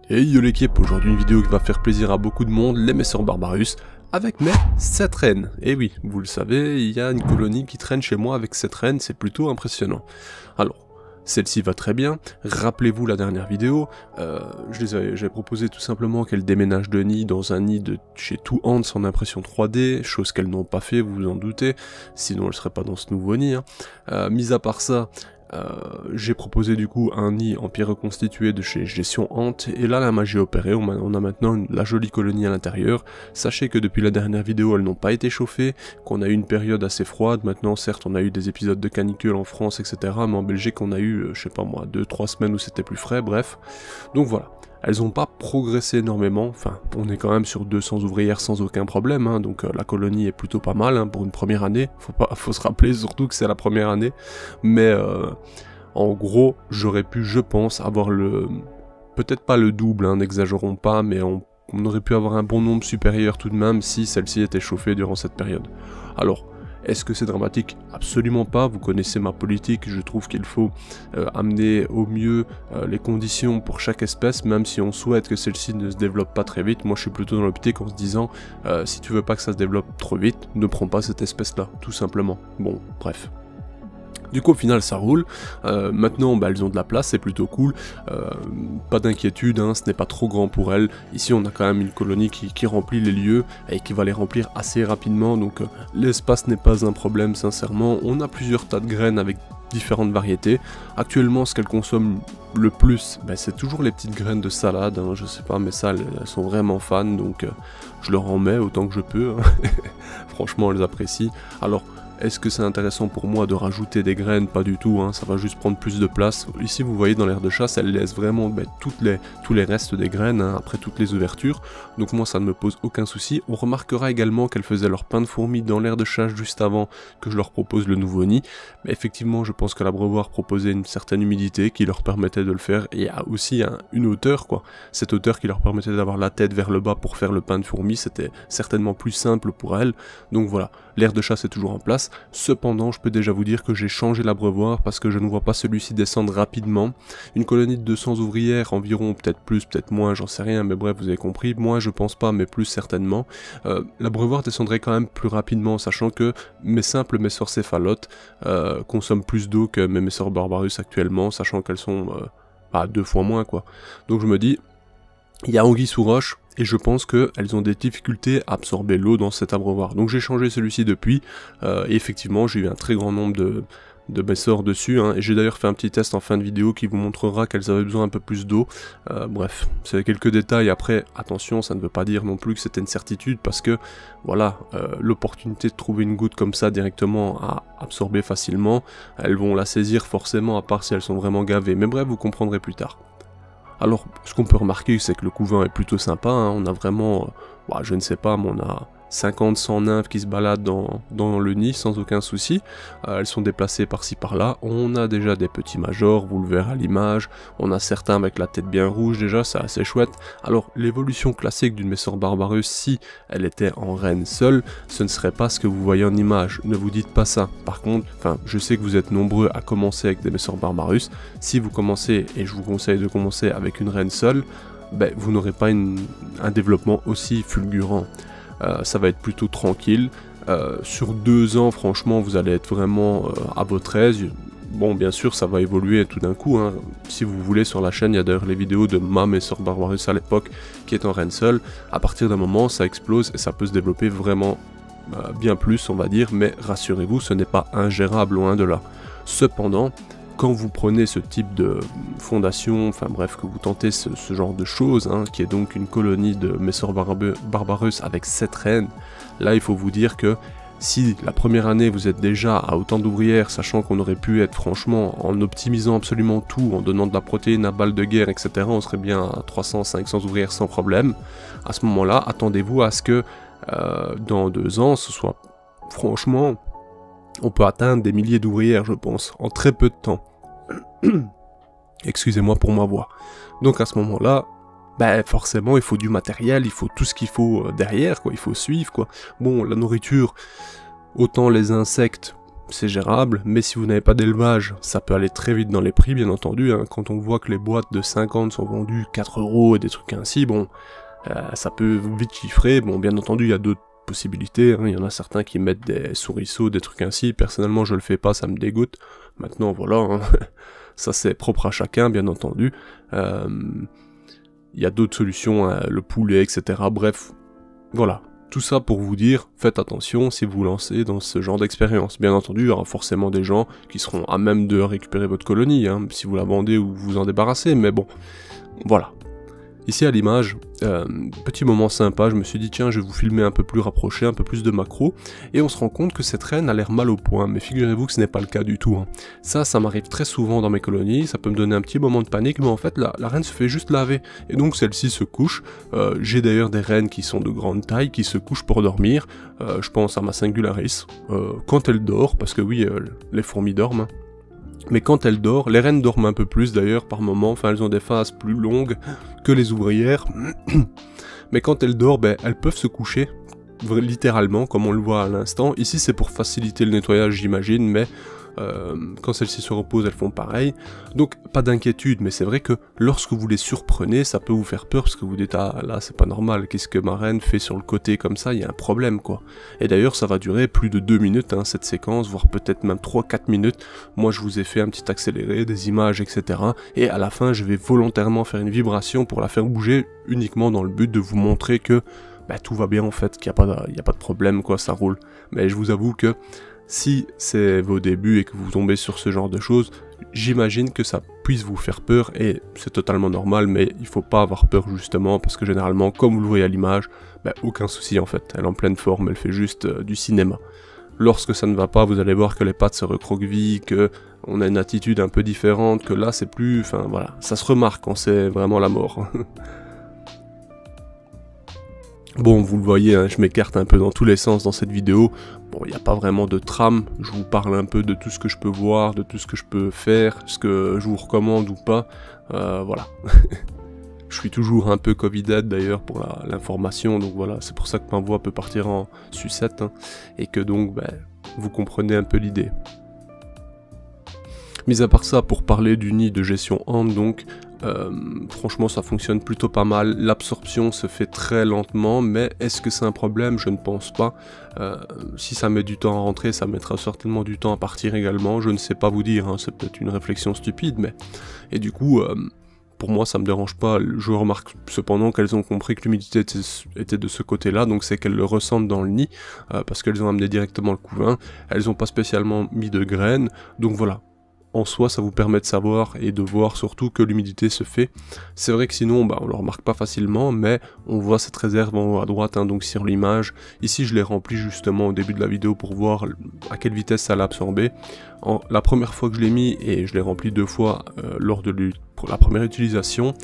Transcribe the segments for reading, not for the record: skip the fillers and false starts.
Et yo l'équipe, aujourd'hui une vidéo qui va faire plaisir à beaucoup de monde, les Messor Barbarus, avec mes 7 reines. Et oui, vous le savez, il y a une colonie qui traîne chez moi avec 7 reines, c'est plutôt impressionnant. Alors, celle-ci va très bien, rappelez-vous la dernière vidéo, j'avais proposé tout simplement qu'elle déménage de nid dans un nid de chez Two Hands en impression 3D, chose qu'elles n'ont pas fait, vous vous en doutez, sinon elle serait pas dans ce nouveau nid. Mis à part ça, j'ai proposé du coup un nid en pierre reconstituée de chez Gestion Ant, et là la magie opérée, on a maintenant la jolie colonie à l'intérieur. Sachez que depuis la dernière vidéo elles n'ont pas été chauffées, qu'on a eu une période assez froide, maintenant certes on a eu des épisodes de canicule en France etc, mais en Belgique on a eu, je sais pas moi, 2-3 semaines où c'était plus frais, bref. Donc voilà. Elles n'ont pas progressé énormément, enfin on est quand même sur 200 ouvrières sans aucun problème, hein, donc la colonie est plutôt pas mal hein, pour une première année, faut se rappeler surtout que c'est la première année, mais en gros j'aurais pu je pense avoir peut-être pas le double, hein, n'exagérons pas, mais on aurait pu avoir un bon nombre supérieur tout de même si celle-ci était chauffée durant cette période. Alors, est-ce que c'est dramatique? Absolument pas, vous connaissez ma politique, je trouve qu'il faut amener au mieux les conditions pour chaque espèce, même si on souhaite que celle-ci ne se développe pas très vite. Moi je suis plutôt dans l'optique en se disant, si tu veux pas que ça se développe trop vite, ne prends pas cette espèce-là, tout simplement. Bon, bref. Du coup au final ça roule, maintenant bah, elles ont de la place, c'est plutôt cool, pas d'inquiétude, hein, ce n'est pas trop grand pour elles, ici on a quand même une colonie qui remplit les lieux et qui va les remplir assez rapidement, donc l'espace n'est pas un problème sincèrement, on a plusieurs tas de graines avec différentes variétés. Actuellement ce qu'elles consomment le plus, bah, c'est toujours les petites graines de salade, hein, je sais pas mais ça elles sont vraiment fans, donc je leur en mets autant que je peux, hein. Franchement elles apprécient. Alors est-ce que c'est intéressant pour moi de rajouter des graines? Pas du tout, hein, ça va juste prendre plus de place. Ici vous voyez dans l'aire de chasse, elle laisse vraiment tous les restes des graines, hein, après toutes les ouvertures. Donc moi ça ne me pose aucun souci. On remarquera également qu'elles faisaient leur pain de fourmis dans l'aire de chasse juste avant que je leur propose le nouveau nid. Mais effectivement je pense que l'abreuvoir proposait une certaine humidité qui leur permettait de le faire. Et il y a aussi une hauteur quoi. Cette hauteur qui leur permettait d'avoir la tête vers le bas pour faire le pain de fourmis, c'était certainement plus simple pour elles. Donc voilà, l'aire de chasse est toujours en place. Cependant, je peux déjà vous dire que j'ai changé l'abreuvoir parce que je ne vois pas celui-ci descendre rapidement. Une colonie de 200 ouvrières, environ, peut-être plus, peut-être moins, j'en sais rien, mais bref, vous avez compris. Moins, je pense pas, mais plus certainement. L'abreuvoir descendrait quand même plus rapidement, sachant que mes simples Messor céphalotes consomment plus d'eau que mes Messor Barbarus actuellement, sachant qu'elles sont 2 fois moins, quoi. Donc je me dis, il y a anguille sous roche. Et je pense qu'elles ont des difficultés à absorber l'eau dans cet abreuvoir. Donc j'ai changé celui-ci depuis, et effectivement j'ai eu un très grand nombre de Messor dessus, hein, et j'ai d'ailleurs fait un petit test en fin de vidéo qui vous montrera qu'elles avaient besoin un peu plus d'eau. Bref, c'est quelques détails, après attention, ça ne veut pas dire non plus que c'était une certitude, parce que voilà, l'opportunité de trouver une goutte comme ça directement à absorber facilement, elles vont la saisir forcément, à part si elles sont vraiment gavées, mais bref, vous comprendrez plus tard. Alors, ce qu'on peut remarquer, c'est que le couvain est plutôt sympa, hein. On a vraiment, je ne sais pas, mais on a 50-100 nymphes qui se baladent dans le nid sans aucun souci. Elles sont déplacées par-ci par-là. On a déjà des petits majors, vous le verrez à l'image. On a certains avec la tête bien rouge déjà, c'est assez chouette. Alors l'évolution classique d'une Messor Barbarus, si elle était en reine seule, ce ne serait pas ce que vous voyez en image. Ne vous dites pas ça. Par contre, je sais que vous êtes nombreux à commencer avec des Messor Barbarus. Si vous commencez, et je vous conseille de commencer avec une reine seule, vous n'aurez pas un développement aussi fulgurant. Ça va être plutôt tranquille. Sur 2 ans, franchement, vous allez être vraiment à votre aise. Bon, bien sûr, ça va évoluer tout d'un coup, hein. Si vous voulez, sur la chaîne, il y a d'ailleurs les vidéos de ma Messor Barbarus à l'époque qui est en reine seule. À partir d'un moment, ça explose et ça peut se développer vraiment bien plus, on va dire. Mais rassurez-vous, ce n'est pas ingérable, loin de là. Cependant, quand vous prenez ce type de fondation, que vous tentez ce genre de choses, hein, qui est donc une colonie de Messor Barbarus avec 7 reines, là il faut vous dire que si la première année vous êtes déjà à autant d'ouvrières, sachant qu'on aurait pu être franchement, en optimisant absolument tout, en donnant de la protéine à balle de guerre, etc., on serait bien à 300-500 ouvrières sans problème, à ce moment-là, attendez-vous à ce que dans 2 ans, ce soit franchement... On peut atteindre des milliers d'ouvrières, je pense, en très peu de temps. Excusez-moi pour ma voix. Donc à ce moment-là, ben forcément il faut du matériel, il faut tout ce qu'il faut derrière, quoi, il faut suivre, quoi. Bon, la nourriture, autant les insectes, c'est gérable, mais si vous n'avez pas d'élevage, ça peut aller très vite dans les prix, bien entendu, hein. Quand on voit que les boîtes de 50 sont vendues 4 € et des trucs ainsi, bon, ça peut vite chiffrer. Bon, bien entendu, il y a d'autres possibilités, hein. Il y en a certains qui mettent des souriceaux, des trucs ainsi, personnellement je le fais pas, ça me dégoûte. Maintenant, voilà, hein. Ça c'est propre à chacun, bien entendu. Il y a d'autres solutions, hein, le poulet, etc. Bref, voilà. Tout ça pour vous dire, faites attention si vous vous lancez dans ce genre d'expérience. Bien entendu, il y aura forcément des gens qui seront à même de récupérer votre colonie, hein, si vous la vendez ou vous en débarrassez, mais bon, voilà. Ici à l'image, petit moment sympa, je me suis dit tiens je vais vous filmer un peu plus rapproché, un peu plus de macro, et on se rend compte que cette reine a l'air mal au point, mais figurez-vous que ce n'est pas le cas du tout, hein. Ça m'arrive très souvent dans mes colonies, ça peut me donner un petit moment de panique, mais en fait la reine se fait juste laver, et donc celle-ci se couche. J'ai d'ailleurs des reines qui sont de grande taille, qui se couchent pour dormir, je pense à ma Singularis, quand elle dort, parce que oui, les fourmis dorment, hein. Mais quand elle dort, les reines dorment un peu plus d'ailleurs par moment, enfin elles ont des phases plus longues que les ouvrières, mais quand elles dorment, ben, elles peuvent se coucher, littéralement, comme on le voit à l'instant. Ici c'est pour faciliter le nettoyage j'imagine, mais quand celles-ci se reposent, elles font pareil. Donc pas d'inquiétude, mais c'est vrai que lorsque vous les surprenez, ça peut vous faire peur, parce que vous dites ah là c'est pas normal, qu'est-ce que ma reine fait sur le côté comme ça, il y a un problème quoi. Et d'ailleurs ça va durer plus de 2 minutes hein, cette séquence, voire peut-être même 3-4 minutes. Moi je vous ai fait un petit accéléré, des images, etc. Et à la fin je vais volontairement faire une vibration pour la faire bouger, uniquement dans le but de vous montrer que bah, tout va bien en fait, qu'il n'y a pas de problème quoi, ça roule. Mais je vous avoue que si c'est vos débuts et que vous tombez sur ce genre de choses, j'imagine que ça puisse vous faire peur et c'est totalement normal, mais il faut pas avoir peur justement parce que généralement, comme vous le voyez à l'image, bah, aucun souci en fait, elle est en pleine forme, elle fait juste du cinéma. Lorsque ça ne va pas, vous allez voir que les pattes se recroquevillent, que on a une attitude un peu différente, que là c'est plus, enfin voilà, ça se remarque quand c'est vraiment la mort. Bon, vous le voyez, hein, je m'écarte un peu dans tous les sens dans cette vidéo. Bon, il n'y a pas vraiment de trame, je vous parle un peu de tout ce que je peux voir, de tout ce que je peux faire, ce que je vous recommande ou pas, voilà. Je suis toujours un peu Covid-dead d'ailleurs pour l'information, donc voilà, c'est pour ça que ma voix peut partir en sucette, hein, et que donc, ben, vous comprenez un peu l'idée. Mis à part ça, pour parler du nid de gestion Ant, donc, franchement ça fonctionne plutôt pas mal, l'absorption se fait très lentement, mais est-ce que c'est un problème? Je ne pense pas. Si ça met du temps à rentrer, ça mettra certainement du temps à partir également, je ne sais pas vous dire, hein, c'est peut-être une réflexion stupide, mais... Et du coup, pour moi ça me dérange pas, je remarque cependant qu'elles ont compris que l'humidité était de ce côté-là, donc c'est qu'elles le ressentent dans le nid, parce qu'elles ont amené directement le couvain, elles n'ont pas spécialement mis de graines, donc voilà. En soi, ça vous permet de savoir et de voir surtout que l'humidité se fait. C'est vrai que sinon, bah, on le remarque pas facilement, mais on voit cette réserve en haut à droite, hein, donc sur l'image. Ici, je l'ai rempli justement au début de la vidéo pour voir à quelle vitesse ça l'a absorbé. La première fois que je l'ai mis, et je l'ai rempli 2 fois pour la première utilisation,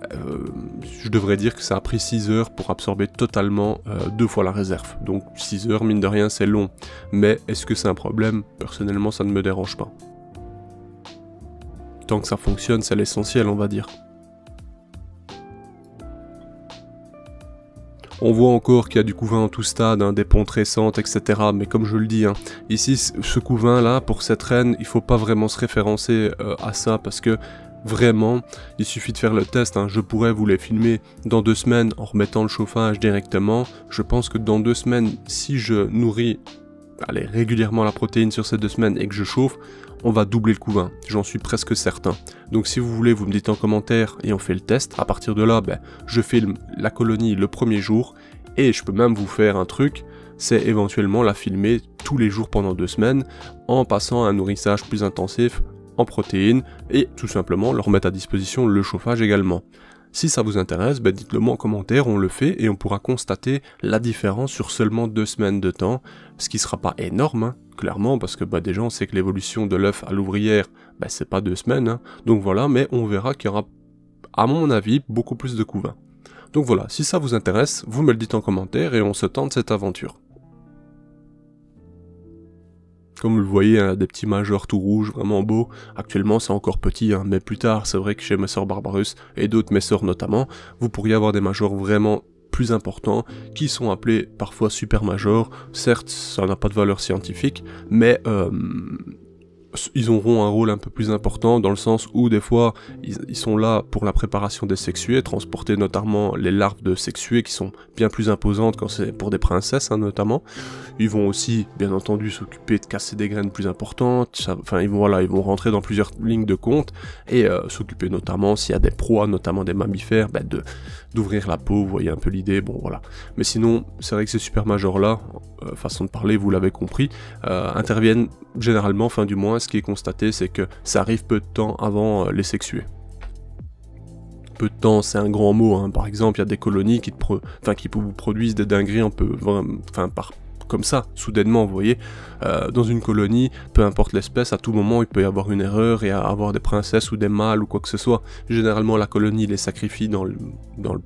je devrais dire que ça a pris 6 heures pour absorber totalement 2 fois la réserve. Donc 6 heures, mine de rien, c'est long. Mais est-ce que c'est un problème? Personnellement, ça ne me dérange pas. Tant que ça fonctionne, c'est l'essentiel, on va dire. On voit encore qu'il y a du couvain en tout stade, hein, des pontes récentes, etc. Mais comme je le dis, hein, ici, ce couvain-là, pour cette reine, il faut pas vraiment se référencer à ça, parce que vraiment, il suffit de faire le test, hein. Je pourrais vous les filmer dans 2 semaines en remettant le chauffage directement. Je pense que dans 2 semaines, si je nourris régulièrement la protéine sur ces 2 semaines et que je chauffe, on va doubler le couvain, j'en suis presque certain. Donc si vous voulez, vous me dites en commentaire et on fait le test. À partir de là, ben, je filme la colonie le premier jour et je peux même vous faire un truc, c'est éventuellement la filmer tous les jours pendant 2 semaines en passant à un nourrissage plus intensif en protéines et tout simplement leur mettre à disposition le chauffage également. Si ça vous intéresse, ben dites-le moi en commentaire, on le fait et on pourra constater la différence sur seulement 2 semaines de temps, ce qui sera pas énorme, hein, clairement, parce que déjà on sait que l'évolution de l'œuf à l'ouvrière, c'est pas 2 semaines, hein, donc voilà, mais on verra qu'il y aura, à mon avis, beaucoup plus de couvain. Donc voilà, si ça vous intéresse, vous me le dites en commentaire et on se tente cette aventure. Comme vous le voyez, hein, des petits majors tout rouges, vraiment beaux. Actuellement, c'est encore petit, hein, mais plus tard, c'est vrai que chez Messer Barbarus et d'autres Messers notamment, vous pourriez avoir des majors vraiment plus importants, qui sont appelés parfois super majors. Certes, ça n'a pas de valeur scientifique, mais ils auront un rôle un peu plus important dans le sens où des fois ils sont là pour la préparation des sexuées, transporter notamment les larves de sexuées qui sont bien plus imposantes quand c'est pour des princesses, hein, notamment. Ils vont aussi bien entendu s'occuper de casser des graines plus importantes, enfin ils vont rentrer dans plusieurs lignes de compte et s'occuper notamment s'il y a des proies, notamment des mammifères, d'ouvrir la peau, vous voyez un peu l'idée, bon voilà. Mais sinon, c'est vrai que ces super majors là, façon de parler, vous l'avez compris, interviennent généralement, enfin du moins, ce qui est constaté, c'est que ça arrive peu de temps avant les sexuées. Peu de temps, c'est un grand mot, hein. Par exemple, il y a des colonies qui vous produisent des dingueries un peu, comme ça, soudainement, vous voyez. Dans une colonie, peu importe l'espèce, à tout moment, il peut y avoir une erreur et avoir des princesses ou des mâles ou quoi que ce soit. Généralement, la colonie les sacrifie dans le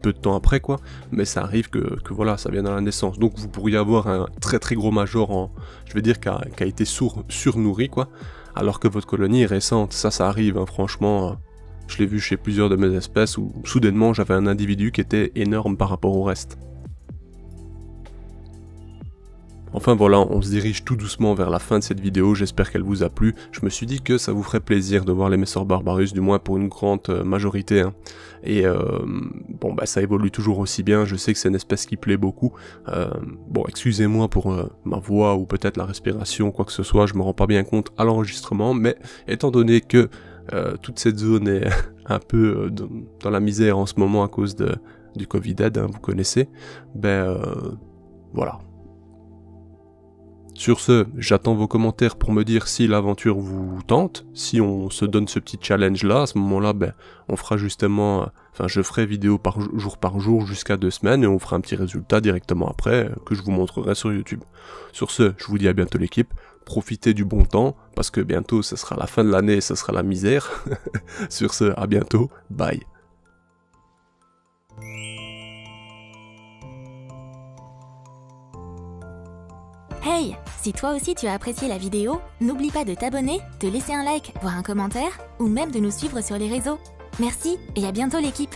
peu de temps après, quoi. Mais ça arrive que voilà, ça vient à la naissance. Donc, vous pourriez avoir un très très gros major je vais dire, qui a été surnourri, quoi. Alors que votre colonie est récente. Ça arrive, hein, franchement. Je l'ai vu chez plusieurs de mes espèces où, soudainement, j'avais un individu qui était énorme par rapport au reste. Enfin voilà, on se dirige tout doucement vers la fin de cette vidéo, j'espère qu'elle vous a plu. Je me suis dit que ça vous ferait plaisir de voir les Messor Barbarus, du moins pour une grande majorité. Hein. Et ça évolue toujours aussi bien, je sais que c'est une espèce qui plaît beaucoup. Excusez-moi pour ma voix ou peut-être la respiration, quoi que ce soit, je me rends pas bien compte à l'enregistrement, mais étant donné que toute cette zone est un peu dans la misère en ce moment à cause du Covid-19, hein, vous connaissez, voilà. Sur ce, j'attends vos commentaires pour me dire si l'aventure vous tente, si on se donne ce petit challenge là, à ce moment là, on fera justement, je ferai vidéo par jour jusqu'à 2 semaines et on fera un petit résultat directement après que je vous montrerai sur YouTube. Sur ce, je vous dis à bientôt l'équipe, profitez du bon temps, parce que bientôt ce sera la fin de l'année et ce sera la misère. Sur ce, à bientôt, bye. Hey, si toi aussi tu as apprécié la vidéo, n'oublie pas de t'abonner, de laisser un like, voire un commentaire, ou même de nous suivre sur les réseaux. Merci et à bientôt l'équipe!